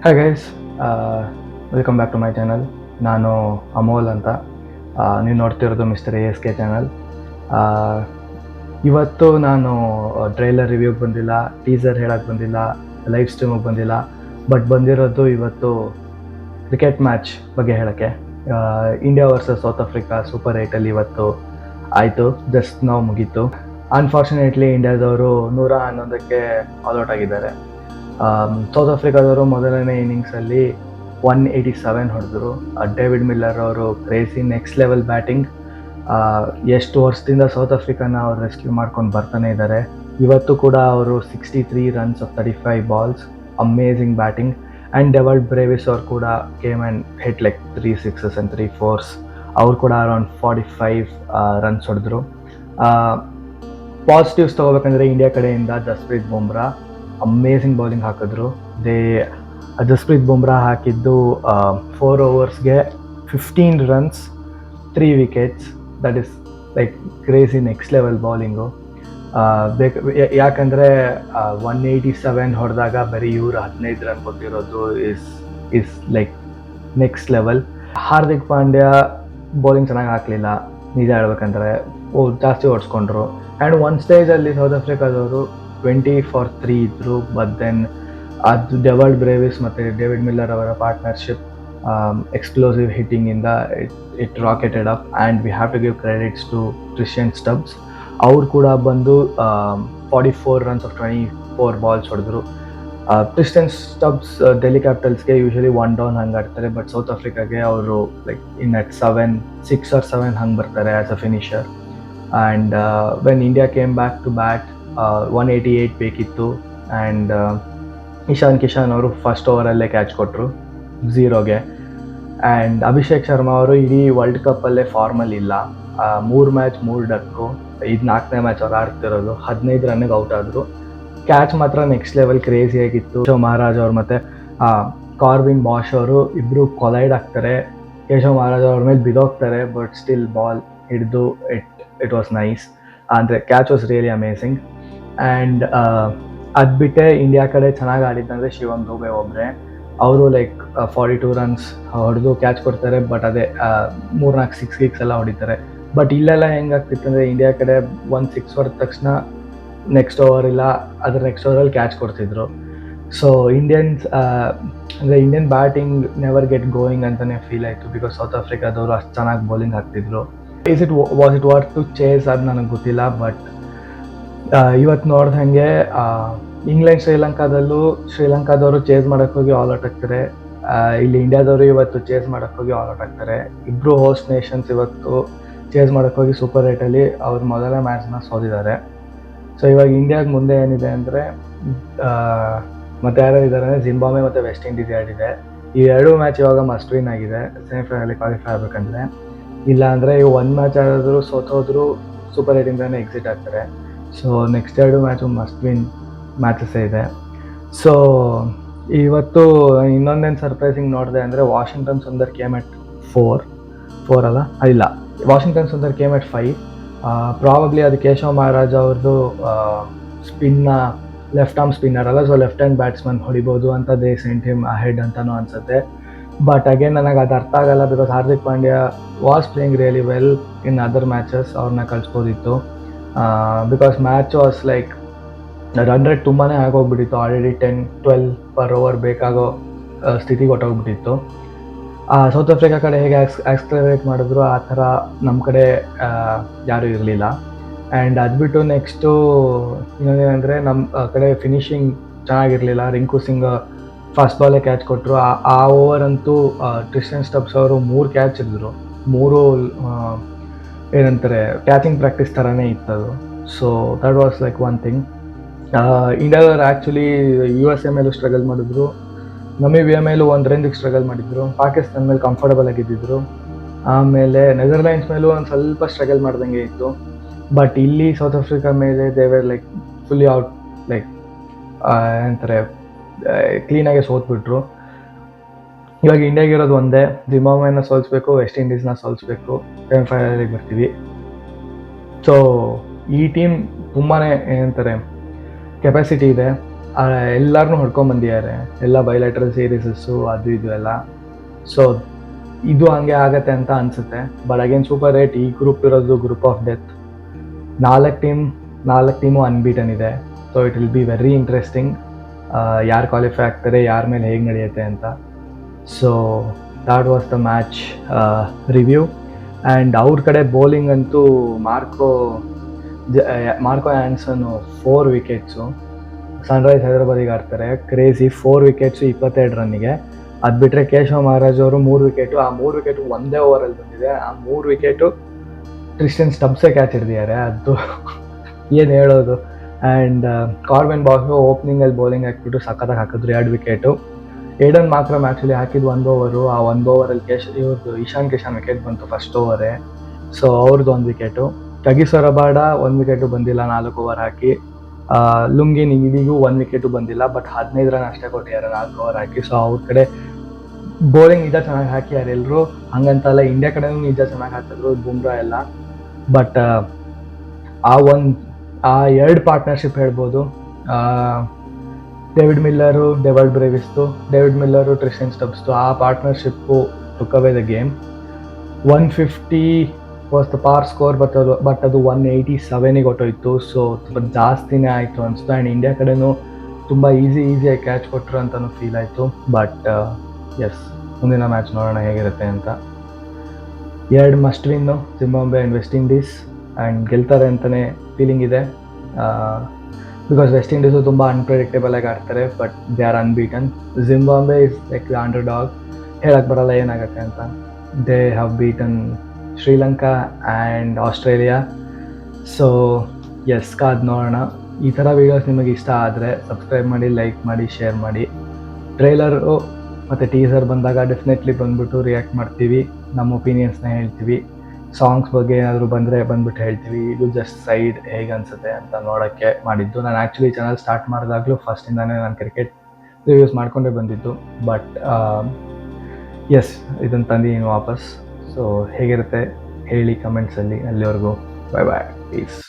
Hi guys, welcome back to my channel. ನಾನು ಅಮೋಲ್ ಅಂತ. ನೀವು ನೋಡ್ತಿರೋದು ಮಿಸ್ಟರ್ ASK ಚಾನಲ್. ಇವತ್ತು ನಾನು ಟ್ರೈಲರ್ ರಿವ್ಯೂಗೆ ಬಂದಿಲ್ಲ, ಟೀಸರ್ ಹೇಳಕ್ಕೆ ಬಂದಿಲ್ಲ, ಲೈವ್ ಸ್ಟ್ರೀಮಿಗೆ ಬಂದಿಲ್ಲ. ಬಟ್ ಬಂದಿರೋದು ಇವತ್ತು ಕ್ರಿಕೆಟ್ ಮ್ಯಾಚ್ ಬಗ್ಗೆ ಹೇಳೋಕ್ಕೆ. India versus South Africa super 8ಅಲ್ಲಿ ಇವತ್ತು ಆಯಿತು, ಜಸ್ಟ್ ನಾವು ಮುಗೀತು. ಅನ್ಫಾರ್ಚುನೇಟ್ಲಿ ಇಂಡಿಯಾದವರು 111ಕ್ಕೆ ಆಲ್ಔಟ್ ಆಗಿದ್ದಾರೆ. ಸೌತ್ ಆಫ್ರಿಕಾದವರು ಮೊದಲನೇ ಇನ್ನಿಂಗ್ಸಲ್ಲಿ 187 ಹೊಡೆದ್ರು. ಡೇವಿಡ್ ಮಿಲ್ಲರ್ ಅವರು ಕ್ರೇಜಿ ನೆಕ್ಸ್ಟ್ ಲೆವೆಲ್ ಬ್ಯಾಟಿಂಗ್. ಎಷ್ಟು ವರ್ಷದಿಂದ ಸೌತ್ ಆಫ್ರಿಕಾನ ಅವ್ರು ರೆಸ್ಕ್ಯೂ ಮಾಡ್ಕೊಂಡು ಬರ್ತಾನೆ ಇದ್ದಾರೆ. ಇವತ್ತು ಕೂಡ ಅವರು 63 runs of 35 balls, amazing batting. And Dewald Brevis ಅವ್ರು ಕೂಡ came and hit like 3 6s and 3 4s. ಅವ್ರು ಕೂಡ ಅರೌಂಡ್ 45 runs ಹೊಡೆದ್ರು. ಪಾಸಿಟಿವ್ಸ್ ತೊಗೋಬೇಕಂದ್ರೆ ಇಂಡಿಯಾ ಕಡೆಯಿಂದ ಜಸ್ಪ್ರೀತ್ ಬುಮ್ರಾ ಅಮೇಝಿಂಗ್ ಬೌಲಿಂಗ್ ಹಾಕಿದ್ರು. ಜಸ್ಪ್ರೀತ್ ಬುಮ್ರಾ ಹಾಕಿದ್ದು 4 overs 15 runs, 3 wickets. That is like crazy next level bowling. ಯಾಕಂದರೆ 187 ಹೊಡೆದಾಗ ಬರೀ ಇವರು 15 ರನ್ ಕೊಟ್ಟಿರೋದು is like next level. Hardik Pandya bowling ಚೆನ್ನಾಗಿ ಹಾಕಲಿಲ್ಲ, ನಿಜ ಹೇಳ್ಬೇಕಂದ್ರೆ ಜಾಸ್ತಿ ಓಡಿಸ್ಕೊಂಡ್ರು. ಆ್ಯಂಡ್ ಒಂದು ಸ್ಟೇಜಲ್ಲಿ ಸೌತ್ ಆಫ್ರಿಕಾದವರು 20 for 3 ಇದ್ದರು. ಬಟ್ ದೆನ್ ಅದು ಡೆವಲ್ಡ್ ಬ್ರೇವಿಸ್ ಮತ್ತು ಡೇವಿಡ್ ಮಿಲ್ಲರ್ ಅವರ ಪಾರ್ಟ್ನರ್ಶಿಪ್ ಎಕ್ಸ್ಪ್ಲೋಸಿವ್ ಹಿಟ್ಟಿಂಗಿಂದ it rocketed up. And we have to give credits to Christian Stubbs. ಅವ್ರು ಕೂಡ ಬಂದು 44 runs of 24 balls ಹೊಡೆದ್ರು. ಕ್ರಿಶ್ಚಿಯನ್ ಸ್ಟಬ್ಸ್ ಡೆಲ್ಲಿ ಕ್ಯಾಪಿಟಲ್ಸ್ಗೆ ಯೂಶಲಿ 1 down ಹಂಗೆ ಆಡ್ತಾರೆ, ಬಟ್ ಸೌತ್ ಆಫ್ರಿಕಾಗೆ ಅವರು ಲೈಕ್ ಇನ್ ಅಟ್ 6 or 7 ಹಂಗೆ ಬರ್ತಾರೆ as a finisher. And when India came back to bat 188 ಬೇಕಿತ್ತು. ಆ್ಯಂಡ್ ಇಶಾನ್ ಕಿಶನ್ ಅವರು ಫಸ್ಟ್ ಓವರಲ್ಲೇ ಕ್ಯಾಚ್ ಕೊಟ್ಟರು 0ಗೆ. ಆ್ಯಂಡ್ ಅಭಿಷೇಕ್ ಶರ್ಮಾ ಅವರು ಇಡೀ ವರ್ಲ್ಡ್ ಕಪ್ಪಲ್ಲೇ ಫಾರ್ಮಲ್ಲಿ ಇಲ್ಲ. 3 ಮ್ಯಾಚ್ 3 ಡಕ್ಕು. ಇದು 4ನೇ ಮ್ಯಾಚ್ ಅವ್ರು ಆಡ್ತಿರೋದು. 15 ರನ್ನಿಗೆ ಔಟ್ ಆದರು. ಕ್ಯಾಚ್ ಮಾತ್ರ ನೆಕ್ಸ್ಟ್ ಲೆವೆಲ್ ಕ್ರೇಜಿ ಆಗಿತ್ತು. ಕೇಶವ್ ಮಹಾರಾಜ್ ಅವರು ಮತ್ತು ಕಾರ್ವಿನ್ ಬಾಷ್ ಅವರು ಇಬ್ಬರು ಕೊಲೈಡ್ ಆಗ್ತಾರೆ. ಕೇಶವ್ ಮಹಾರಾಜ್ ಅವ್ರ ಮೇಲೆ ಬಿದ್ದೋಗ್ತಾರೆ, ಬಟ್ ಸ್ಟಿಲ್ ಬಾಲ್ ಹಿಡಿದು ಇಟ್ ವಾಸ್ ನೈಸ್. ಅಂದರೆ catch was really amazing. And ಅದು ಬಿಟ್ಟೆ ಇಂಡಿಯಾ ಕಡೆ ಚೆನ್ನಾಗಿ ಆಡಿದ್ದಂದರೆ ಶಿವಮ್ ದುಬೆ ಒಬ್ಬರೇ. ಅವರು ಲೈಕ್ 42 runs ಹೊಡೆದು ಕ್ಯಾಚ್ ಕೊಡ್ತಾರೆ, ಬಟ್ ಅದೇ 3-4 ಸಿಕ್ಸ್ ಎಲ್ಲ ಹೊಡಿತಾರೆ. ಬಟ್ ಇಲ್ಲೆಲ್ಲ ಹೆಂಗಾಗ್ತಿತ್ತು ಅಂದರೆ ಇಂಡಿಯಾ ಕಡೆ 1 6 ಹೊಡೆದ ತಕ್ಷಣ ನೆಕ್ಸ್ಟ್ ಓವರ್ ಇಲ್ಲ, ಅದ್ರ ನೆಕ್ಸ್ಟ್ ಓವರಲ್ಲಿ ಕ್ಯಾಚ್ ಕೊಡ್ತಿದ್ರು. ಸೊ ಅಂದರೆ Indian batting never get going ಅಂತಲೇ ಫೀಲ್ ಆಯಿತು, ಬಿಕಾಸ್ ಸೌತ್ ಆಫ್ರಿಕಾದವರು ಅಷ್ಟು ಚೆನ್ನಾಗಿ ಬೌಲಿಂಗ್ ಹಾಕ್ತಿದ್ರು. Was it worth to chase ಅದು ನನಗೆ ಗೊತ್ತಿಲ್ಲ. ಬಟ್ ಇವತ್ತು ನೋಡ್ದಂಗೆ ಇಂಗ್ಲೆಂಡ್ ಶ್ರೀಲಂಕಾದವರು ಚೇಸ್ ಮಾಡೋಕ್ಕೆ ಹೋಗಿ ಆಲ್ ಔಟ್ ಆಗ್ತಾರೆ. ಇಲ್ಲಿ ಇಂಡಿಯಾದವರು ಇವತ್ತು ಚೇಸ್ ಮಾಡೋಕ್ಕೆ ಹೋಗಿ ಆಲ್ ಔಟ್ ಆಗ್ತಾರೆ. ಇಬ್ಬರು ಹೋಸ್ಟ್ ನೇಷನ್ಸ್ ಇವತ್ತು ಚೇಸ್ ಮಾಡೋಕ್ಕೆ ಹೋಗಿ ಸೂಪರ್ 8ಅಲ್ಲಿ ಅವ್ರ ಮೊದಲ ಮ್ಯಾಚ್ನ ಸೋತಿದ್ದಾರೆ. ಸೊ ಇವಾಗ ಇಂಡಿಯಾಗೆ ಮುಂದೆ ಏನಿದೆ ಅಂದರೆ ಮತ್ತು ಯಾರು ಇದ್ದಾರೆ ಅಂದರೆ ಜಿಂಬಾಬ್ವೆ ಮತ್ತು ವೆಸ್ಟ್ ಇಂಡೀಸ್ ಆಡಿದೆ. ಈ 2 ಮ್ಯಾಚ್ ಇವಾಗ ಮಸ್ಟ್ ವಿನ್ ಆಗಿದೆ ಸೆಮಿಫೈನಲಿ ಕ್ವಾಲಿಫೈ ಆಗಬೇಕಂದ್ರೆ. ಇಲ್ಲ ಅಂದರೆ ಇವು 1 ಮ್ಯಾಚ್ ಆಡಿದ್ರು ಸೋತೋದ್ರು ಸೂಪರ್ 8ಇಂದನೇ ಎಕ್ಸಿಟ್ ಆಗ್ತಾರೆ. So next 2 match must win ಮ್ಯಾಚಸ್ಸೇ ಇದೆ. ಸೊ ಇವತ್ತು ಇನ್ನೊಂದೇನು ಸರ್ಪ್ರೈಸಿಂಗ್ ನೋಡಿದೆ ಅಂದರೆ ವಾಷಿಂಗ್ಟನ್ ಸುಂದರ್ ಕೇಮ್ ಎಟ್ 4 ಅಲ್ಲ ಇಲ್ಲ ವಾಷಿಂಗ್ಟನ್ ಸುಂದರ್ ಕೇಮ್ ಎಟ್ 5. ಪ್ರಾಬಬ್ಲಿ ಅದು ಕೇಶವ್ ಮಹಾರಾಜ್ ಅವ್ರದ್ದು ಸ್ಪಿನ್ನ ಲೆಫ್ಟ್ ಆರ್ಮ್ ಸ್ಪಿನ್ನರ್ ಅಲ್ಲ, ಸೊ ಲೆಫ್ಟ್ ಹ್ಯಾಂಡ್ ಬ್ಯಾಟ್ಸ್ಮನ್ ಹೊಡಿಬೋದು ಅಂತ ದೇ ಸೆಂಟ್ ಹಿಮ್ ಅಹೆಡ್ ಅಂತಲೂ ಅನಿಸುತ್ತೆ. ಬಟ್ ಅಗೇನ್ ನನಗೆ ಅದು ಅರ್ಥ ಆಗಲ್ಲ, because Hardik Pandya was playing really well in other matches. ಅವ್ರನ್ನ ಕಳಿಸ್ಬೋದಿತ್ತು. Because match was like run rate ತುಂಬಾ ಆಗೋಗ್ಬಿಟ್ಟಿತ್ತು. ಆಲ್ರೆಡಿ 10-12 per over ಬೇಕಾಗೋ ಸ್ಥಿತಿಗೆ ಹೊಟ್ಟೋಗ್ಬಿಟ್ಟಿತ್ತು. ಸೌತ್ ಆಫ್ರಿಕಾ ಕಡೆ ಹೇಗೆ ಆಕ್ಸ್ಲರೇಟ್ ಮಾಡಿದ್ರು ಆ ಥರ ನಮ್ಮ ಕಡೆ ಯಾರೂ ಇರಲಿಲ್ಲ. ಆ್ಯಂಡ್ ಅದು ಬಿಟ್ಟು ನೆಕ್ಸ್ಟು ಇನ್ನೊಂದೇನೆಂದರೆ ನಮ್ಮ ಕಡೆ ಫಿನಿಷಿಂಗ್ ಚೆನ್ನಾಗಿರಲಿಲ್ಲ. ರಿಂಕು ಸಿಂಗ್ ಫಸ್ಟ್ ಬಾಲೇ ಕ್ಯಾಚ್ ಕೊಟ್ಟರು. ಆ ಓವರ್ ಅಂತೂ ಕ್ರಿಶ್ಚಿಯನ್ ಸ್ಟಬ್ಸ್ ಅವರು 3 ಕ್ಯಾಚ್ ಹಿಡಿದ್ರು. 3 ಏನಂತಾರೆ ಕ್ಯಾಚಿಂಗ್ ಪ್ರಾಕ್ಟೀಸ್ ಥರನೇ ಇತ್ತದು. So that was like one thing. ಇಂಡಿಯಾದವ್ರು ಆ್ಯಕ್ಚುಲಿ USA ಮೇಲೂ ಸ್ಟ್ರಗಲ್ ಮಾಡಿದ್ರು, ನಮೀಬಿಯಾ ಮೇಲೂ ಒಂದು ರೇಂಜಿಗೆ ಸ್ಟ್ರಗಲ್ ಮಾಡಿದ್ರು, ಪಾಕಿಸ್ತಾನ ಮೇಲೆ ಕಂಫರ್ಟಬಲ್ ಆಗಿದ್ದಿದ್ರು. ಆಮೇಲೆ ನೆದರ್ಲ್ಯಾಂಡ್ಸ್ ಮೇಲೂ ಒಂದು ಸ್ವಲ್ಪ ಸ್ಟ್ರಗಲ್ ಮಾಡ್ದಂಗೆ ಇತ್ತು. ಬಟ್ ಇಲ್ಲಿ ಸೌತ್ ಆಫ್ರಿಕಾ ಮೇಲೆ ದೇವರ್ ಲೈಕ್ ಫುಲ್ಲಿ ಔಟ್, ಲೈಕ್ ಏನಂತಾರೆ ಕ್ಲೀನಾಗೆ ಸೋತ್ಬಿಟ್ರು. ಇವಾಗ ಇಂಡಿಯಾಗೆ ಇರೋದು ಒಂದೇ, ಜಿಂಬಾಬ್ವೆನ ಸೋಲಿಸ್ಬೇಕು, ವೆಸ್ಟ್ ಇಂಡೀಸ್ನ ಸೋಲಿಸ್ಬೇಕು, ಸೆಮಿಫೈನಲಿಗೆ ಬರ್ತೀವಿ. ಸೊ ಈ ಟೀಮ್ ತುಂಬಾ ಏನಂತಾರೆ ಕೆಪಾಸಿಟಿ ಇದೆ. ಎಲ್ಲರನ್ನೂ ಹೊಡ್ಕೊಂಬಂದಿದ್ದಾರೆ, ಎಲ್ಲ ಬೈಲ್ಯಾಟ್ರಲ್ ಸೀರೀಸಸ್ಸು ಅದು ಇದು ಎಲ್ಲ. ಸೊ ಇದು ಹಂಗೆ ಆಗತ್ತೆ ಅಂತ ಅನಿಸುತ್ತೆ. ಬಟ್ ಅಗೇನ್ ಸೂಪರ್ 8 ಈ ಗ್ರೂಪ್ ಇರೋದು ಗ್ರೂಪ್ ಆಫ್ ಡೆತ್. 4 ಟೀಮು ಅನ್ಬೀಟನ್ ಇದೆ. So it will be very interesting ಯಾರು ಕ್ವಾಲಿಫೈ ಆಗ್ತಾರೆ, ಯಾರ ಮೇಲೆ ಹೇಗೆ ನಡೆಯುತ್ತೆ ಅಂತ. So that was the match review. And ಅವ್ರ ಕಡೆ ಬೌಲಿಂಗ್ ಅಂತೂ ಮಾರ್ಕೋ ಆ್ಯನ್ಸನ್ನು 4 ವಿಕೆಟ್ಸು. ಸನ್ರೈಸ್ ಹೈದರಾಬಾದಿಗೆ ಆಡ್ತಾರೆ, ಕ್ರೇಜಿ 4 ವಿಕೆಟ್ಸು 22 ರನ್ನಿಗೆ. ಅದು ಬಿಟ್ಟರೆ ಕೇಶವ್ ಮಹಾರಾಜ್ ಅವರು 3 ವಿಕೆಟು. ಆ 3 ವಿಕೆಟು ಒಂದೇ ಓವರಲ್ಲಿ ಬಂದಿದೆ. ಆ 3 ವಿಕೆಟು ಕ್ರಿಸ್ಟಿಯನ್ ಸ್ಟಬ್ಸೇ ಕ್ಯಾಚ್ ಹಿಡಿದಿದ್ದಾರೆ, ಅದು ಏನು ಹೇಳೋದು. ಆ್ಯಂಡ್ ಕಾರ್ವಿನ್ ಬಾಕ್ಸು ಓಪನಿಂಗಲ್ಲಿ ಬೌಲಿಂಗ್ ಹಾಕ್ಬಿಟ್ಟು ಸಖತ್ತಾಗಿ ಹಾಕಿದ್ರು 2 ವಿಕೆಟು. ಏಡನ್ ಮಾಕ್ರಮ್ ಆ್ಯಕ್ಚುಲಿ ಹಾಕಿದ್ದು 1 ಓವರು. ಆ 1 ಓವರಲ್ಲಿ ಇವ್ರದ್ದು ಇಶಾನ್ ಕಿಶನ್ ವಿಕೆಟ್ ಬಂತು ಫಸ್ಟ್ ಓವರೇ. ಸೊ ಅವ್ರದ್ದು 1 ವಿಕೆಟು. ಕಗಿಸೋ ರಬಾಡ 1 ವಿಕೆಟು ಬಂದಿಲ್ಲ 4 ಓವರ್ ಹಾಕಿ. ಲುಂಗಿನ್ ಇದಿಗೂ 1 ವಿಕೆಟು ಬಂದಿಲ್ಲ, ಬಟ್ 15 ರನ್ ಅಷ್ಟೇ ಕೊಟ್ಟಿದ್ದಾರೆ 4 ಓವರ್ ಹಾಕಿ. ಸೊ ಅವ್ರ ಕಡೆ ಬೌಲಿಂಗ್ ನಿಜ ಚೆನ್ನಾಗಿ ಹಾಕಿದ್ದಾರೆ ಎಲ್ಲರೂ, ಹಂಗಂತಲ್ಲ ಇಂಡಿಯಾ ಕಡೆನೂ ನಿಜ ಚೆನ್ನಾಗಿ ಹಾಕಿದ್ರು ಬುಮ್ರಾ ಎಲ್ಲ. ಬಟ್ ಆ 2 ಪಾರ್ಟ್ನರ್ಶಿಪ್ ಹೇಳ್ಬೋದು. ಡೇವಿಡ್ ಮಿಲ್ಲರು ಡೆವಾಲ್ಡ್ ಬ್ರೇವಿಸ್ತು, ಡೇವಿಡ್ ಮಿಲ್ಲರು ಟ್ರಿಸ್ಟನ್ ಸ್ಟಬ್ಸ್ತು, ಆ partnership took away the game. 150 was the ಪಾರ್ ಸ್ಕೋರ್, ಬಟ್ ಅದು 187ಗೆ ಹೊಟ್ಟೋಯ್ತು. ಸೊ ತುಂಬ ಜಾಸ್ತಿನೇ ಆಯಿತು ಅನಿಸ್ತು. ಆ್ಯಂಡ್ ಇಂಡಿಯಾ ಕಡೆನೂ ತುಂಬ ಈಸಿಯಾಗಿ ಕ್ಯಾಚ್ ಕೊಟ್ಟರು ಅಂತಲೂ ಫೀಲ್ ಆಯಿತು. ಬಟ್ ಎಸ್, ಮುಂದಿನ ಮ್ಯಾಚ್ ನೋಡೋಣ ಹೇಗಿರುತ್ತೆ ಅಂತ. 2 must win Zimbabwe and West Indies. And ಗೆಲ್ತಾರೆ ಅಂತಲೇ ಫೀಲಿಂಗ್ ಇದೆ. ಬಿಕಾಸ್ ವೆಸ್ಟ್ ಇಂಡೀಸು ತುಂಬ ಅನ್ಪ್ರೆಡಿಕ್ಟೇಬಲ್ ಆಗಿ ಆಡ್ತಾರೆ, but they are unbeaten. Zimbabwe is like the underdog, ಹೇಳಕ್ಕೆ ಬರಲ್ಲ ಏನಾಗುತ್ತೆ ಅಂತ. They have beaten Sri Lanka and Australia. So yes, ಕಾದು ನೋಡೋಣ. ಈ ಥರ ವೀಡಿಯೋಸ್ ನಿಮಗೆ ಇಷ್ಟ ಆದರೆ ಸಬ್ಸ್ಕ್ರೈಬ್ ಮಾಡಿ, ಲೈಕ್ ಮಾಡಿ, ಶೇರ್ ಮಾಡಿ. ಟ್ರೈಲರು ಮತ್ತು ಟೀಸರ್ ಬಂದಾಗ ಡೆಫಿನೆಟ್ಲಿ ಬಂದ್ಬಿಟ್ಟು ರಿಯಾಕ್ಟ್ ಮಾಡ್ತೀವಿ, ನಮ್ಮ ಒಪಿನಿಯನ್ಸ್ನ ಹೇಳ್ತೀವಿ. ಸಾಂಗ್ಸ್ ಬಗ್ಗೆ ಏನಾದರೂ ಬಂದ್ಬಿಟ್ಟು ಹೇಳ್ತೀವಿ. ಇದು ಜಸ್ಟ್ ಸೈಡ್ ಹೇಗೆ ಅನಿಸುತ್ತೆ ಅಂತ ನೋಡೋಕ್ಕೆ ಮಾಡಿದ್ದು. ನಾನು ಆ್ಯಕ್ಚುಲಿ ಚಾನಲ್ ಸ್ಟಾರ್ಟ್ ಮಾಡಿದಾಗಲೂ ಫಸ್ಟಿಂದಾನೇ ನಾನು ಕ್ರಿಕೆಟ್ ರಿವ್ಯೂಸ್ ಮಾಡ್ಕೊಂಡೇ ಬಂದಿದ್ದು. ಬಟ್ ಎಸ್, ಇದನ್ನು ತಂದಿದ್ದೀನಿ ವಾಪಸ್. ಸೊ ಹೇಗಿರುತ್ತೆ ಹೇಳಿ ಕಮೆಂಟ್ಸಲ್ಲಿ. ಅಲ್ಲಿವರೆಗೂ ಬೈ ಬಾಯ್, ಪೀಸ್.